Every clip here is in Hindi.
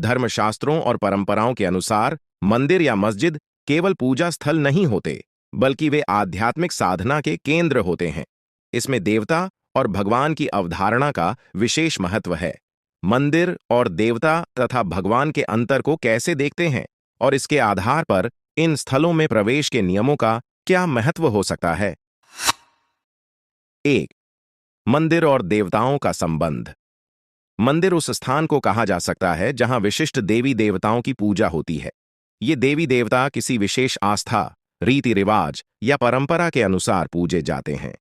धर्मशास्त्रों और परंपराओं के अनुसार मंदिर या मस्जिद केवल पूजा स्थल नहीं होते, बल्कि वे आध्यात्मिक साधना के केंद्र होते हैं। इसमें देवता और भगवान की अवधारणा का विशेष महत्व है। मंदिर और देवता तथा भगवान के अंतर को कैसे देखते हैं और इसके आधार पर इन स्थलों में प्रवेश के नियमों का क्या महत्व हो सकता है? 1. मंदिर और देवताओं का संबंध। मंदिर उस स्थान को कहा जा सकता है जहां विशिष्ट देवी देवताओं की पूजा होती है। ये देवी देवता किसी विशेष आस्था, रीति रिवाज या परंपरा के अनुसार पूजे जाते हैं।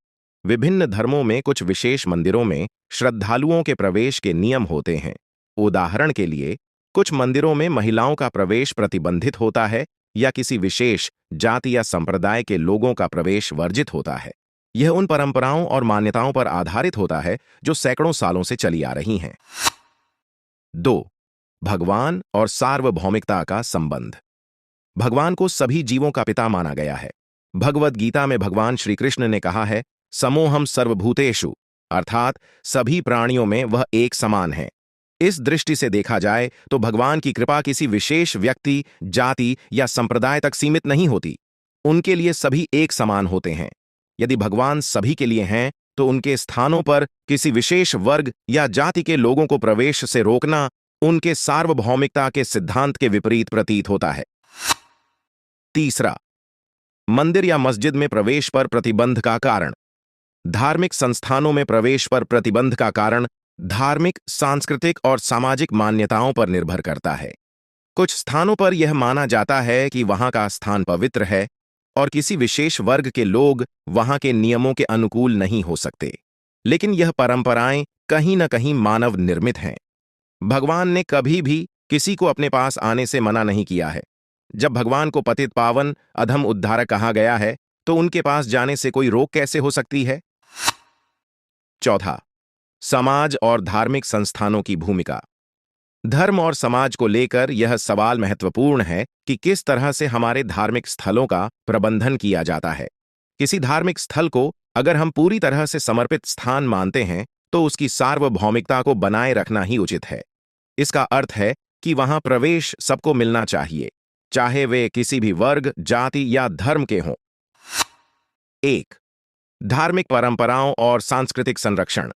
विभिन्न धर्मों में कुछ विशेष मंदिरों में श्रद्धालुओं के प्रवेश के नियम होते हैं। उदाहरण के लिए, कुछ मंदिरों में महिलाओं का प्रवेश प्रतिबंधित होता है या किसी विशेष जाति या संप्रदाय के लोगों का प्रवेश वर्जित होता है। यह उन परंपराओं और मान्यताओं पर आधारित होता है जो सैकड़ों सालों से चली आ रही हैं। 2. भगवान और सार्वभौमिकता का संबंध। भगवान को सभी जीवों का पिता माना गया है। भगवद गीता में भगवान श्री कृष्ण ने कहा है, समोहम सर्वभूतेषु, अर्थात सभी प्राणियों में वह एक समान है। इस दृष्टि से देखा जाए तो भगवान की कृपा किसी विशेष व्यक्ति, जाति या संप्रदाय तक सीमित नहीं होती। उनके लिए सभी एक समान होते हैं। यदि भगवान सभी के लिए हैं, तो उनके स्थानों पर किसी विशेष वर्ग या जाति के लोगों को प्रवेश से रोकना उनके सार्वभौमिकता के सिद्धांत के विपरीत प्रतीत होता है। 3. मंदिर या मस्जिद में प्रवेश पर प्रतिबंध का कारण। धार्मिक संस्थानों में प्रवेश पर प्रतिबंध का कारण धार्मिक, सांस्कृतिक और सामाजिक मान्यताओं पर निर्भर करता है। कुछ स्थानों पर यह माना जाता है कि वहां का स्थान पवित्र है और किसी विशेष वर्ग के लोग वहां के नियमों के अनुकूल नहीं हो सकते। लेकिन यह परंपराएं कहीं न कहीं मानव निर्मित हैं। भगवान ने कभी भी किसी को अपने पास आने से मना नहीं किया है। जब भगवान को पतित पावन, अधम उद्धारक कहा गया है, तो उनके पास जाने से कोई रोक कैसे हो सकती है? 4. समाज और धार्मिक संस्थानों की भूमिका। धर्म और समाज को लेकर यह सवाल महत्वपूर्ण है कि किस तरह से हमारे धार्मिक स्थलों का प्रबंधन किया जाता है। किसी धार्मिक स्थल को अगर हम पूरी तरह से समर्पित स्थान मानते हैं, तो उसकी सार्वभौमिकता को बनाए रखना ही उचित है। इसका अर्थ है कि वहां प्रवेश सबको मिलना चाहिए, चाहे वे किसी भी वर्ग, जाति या धर्म के हों। 1. धार्मिक परंपराओं और सांस्कृतिक संरक्षण।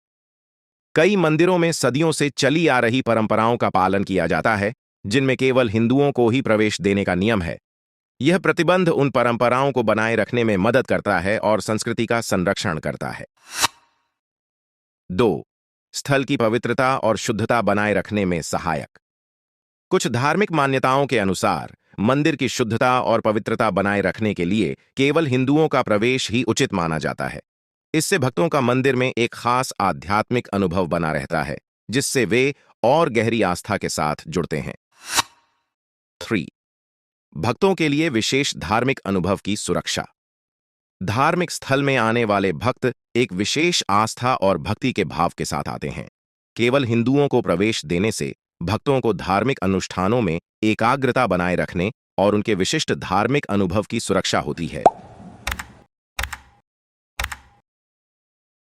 कई मंदिरों में सदियों से चली आ रही परंपराओं का पालन किया जाता है, जिनमें केवल हिंदुओं को ही प्रवेश देने का नियम है। यह प्रतिबंध उन परंपराओं को बनाए रखने में मदद करता है और संस्कृति का संरक्षण करता है। 2. स्थल की पवित्रता और शुद्धता बनाए रखने में सहायक। कुछ धार्मिक मान्यताओं के अनुसार मंदिर की शुद्धता और पवित्रता बनाए रखने के लिए केवल हिंदुओं का प्रवेश ही उचित माना जाता है। इससे भक्तों का मंदिर में एक खास आध्यात्मिक अनुभव बना रहता है, जिससे वे और गहरी आस्था के साथ जुड़ते हैं। 3. भक्तों के लिए विशेष धार्मिक अनुभव की सुरक्षा। धार्मिक स्थल में आने वाले भक्त एक विशेष आस्था और भक्ति के भाव के साथ आते हैं। केवल हिंदुओं को प्रवेश देने से भक्तों को धार्मिक अनुष्ठानों में एकाग्रता बनाए रखने और उनके विशिष्ट धार्मिक अनुभव की सुरक्षा होती है।